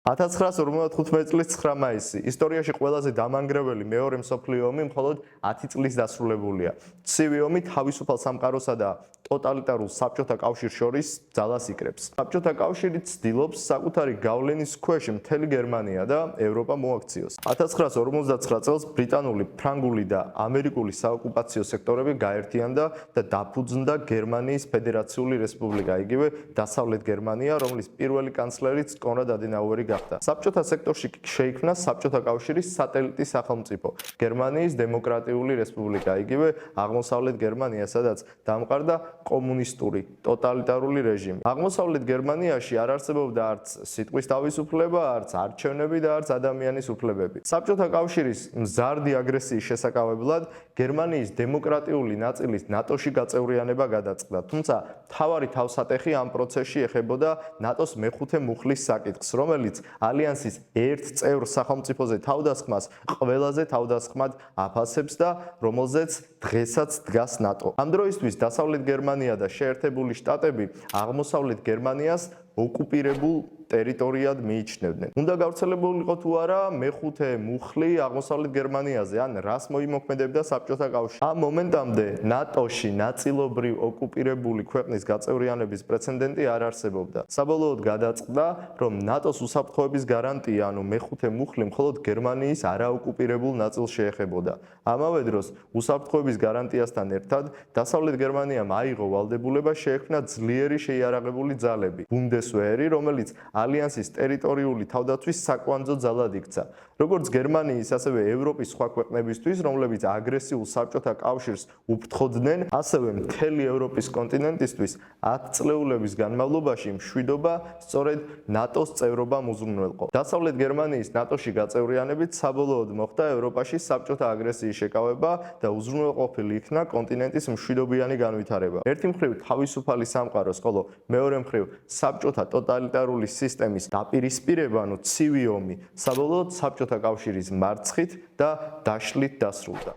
1955 წლის 9 მაისი ისტორიაში ყველაზე დამანგრეველი მეორე მსოფლიო ომი მხოლოდ 10 წლის დასრულებულია. ცივი ომი თავისუფალ სამყაროსა და ტოტალიტარულ საბჭოთა კავშირს შორის ძალას იკრებს. საბჭოთა კავშირი ცდილობს საკუთარი გავლენის ქვეშ მთელი გერმანია და ევროპა მოაქციოს. 1959 წელს ბრიტანული, ფრანგული და ამერიკული საოკუპაციო სექტორები გაერთიანდა და დაფუძნდა გერმანიის ფედერაციული რესპუბლიკა, იგივე დასავლეთ გერმანია, რომლის პირველი კანცლერიც კონრად ადენაუერი გახდა. საბჭოთა სექტორში შეიქმნა საბჭოთა კავშირის სატელიტი სახელმწიფო, გერმანიის დემოკრატიული რესპუბლიკა, იგივე აღმოსავლეთ გერმანია, სადაც დამყარდა კომუნისტური, ტოტალიტარული რეჟიმი. აღმოსავლეთ გერმანიაში არ არსებობდა არც სიტყვის თავისუფლება, არც არჩევნები და არც ადამიანის უფლებები. საბჭოთა კავშირის მზარდი აგრესიის შესაკავებლად გერმანიის დემოკრატიული ნაწილის ნატოში გაწევრიანება გადაწყდა, თუმცა მთავარი თავსატეხი ამ პროცესში ეხებოდა ნატოს მეხუთე მუხლის საკითხს, რომელიც ალიანსის ერთ წევრ სახელმწიფოზე თავდასხმას ყველაზე თავდასხმად აფასებს და რომელზეც დღესაც დგას ნატო. ამ დროისთვის დასავლეთ გერმანია და შეერთებული შტატები აღმოსავლეთ გერმანიას ოკუპირებულ ტერიტორიად მიიჩნევდნენ. უნდა გავრცელებულიყო თუ არა მეხუთე მუხლი აღმოსავლეთ გერმანიაზე, ან რას მოიმოქმედებდა საბჭოთა კავშირი. ამ მომენტამდე ნატოში ნაწილობრივ ოკუპირებული ქვეყნის გაწევრიანების პრეცედენტი არ არსებობდა. საბოლოოდ გადაწყდა, რომ ნატოს უსაფრთხოების გარანტია, ანუ მეხუთე მუხლი მხოლოდ გერმანიის არაოკუპირებულ ნაწილს შეეხებოდა. ამავე დროს უსაფრთხოების გარანტიასთან ერთად დასავლეთ გერმანიამ აიღო ვალდებულება შეექმნა ძლიერი შეიარაღებული ძალები, ბუნდესვერი, რომელიც ალიანსის ტერიტორიული თავდაცვის საკვანძო ძალად იქცა. როგორც გერმანიის, ასევე ევროპის სხვა ქვეყნებისთვის, რომლებიც აგრესიულ საბჭოთა კავშირს უფრთხოდნენ, ასევე მთელი ევროპის კონტინენტისთვის 10 წლეულების განმავლობაში მშვიდობა სწორედ ნატოს წევრობამ უზრუნველყო. დასავლეთ გერმანიის ნატოში გაწევრიანებით საბოლოოდ მოხდა ევროპაში საბჭოთა აგრესიის შეკავება და უზრუნველყოფილი იქნა კონტინენტის მშვიდობიანი განვითარება. ერთი მხრივ თავისუფალი სამყაროს, ხოლო მეორე მხრივ საბჭოთა ტოტალიტარული სისტემის დაპირისპირება, ანუ ცივი ომი, საბოლოოდ საბჭოთა კავშირის მარცხით და დაშლით დასრულდა.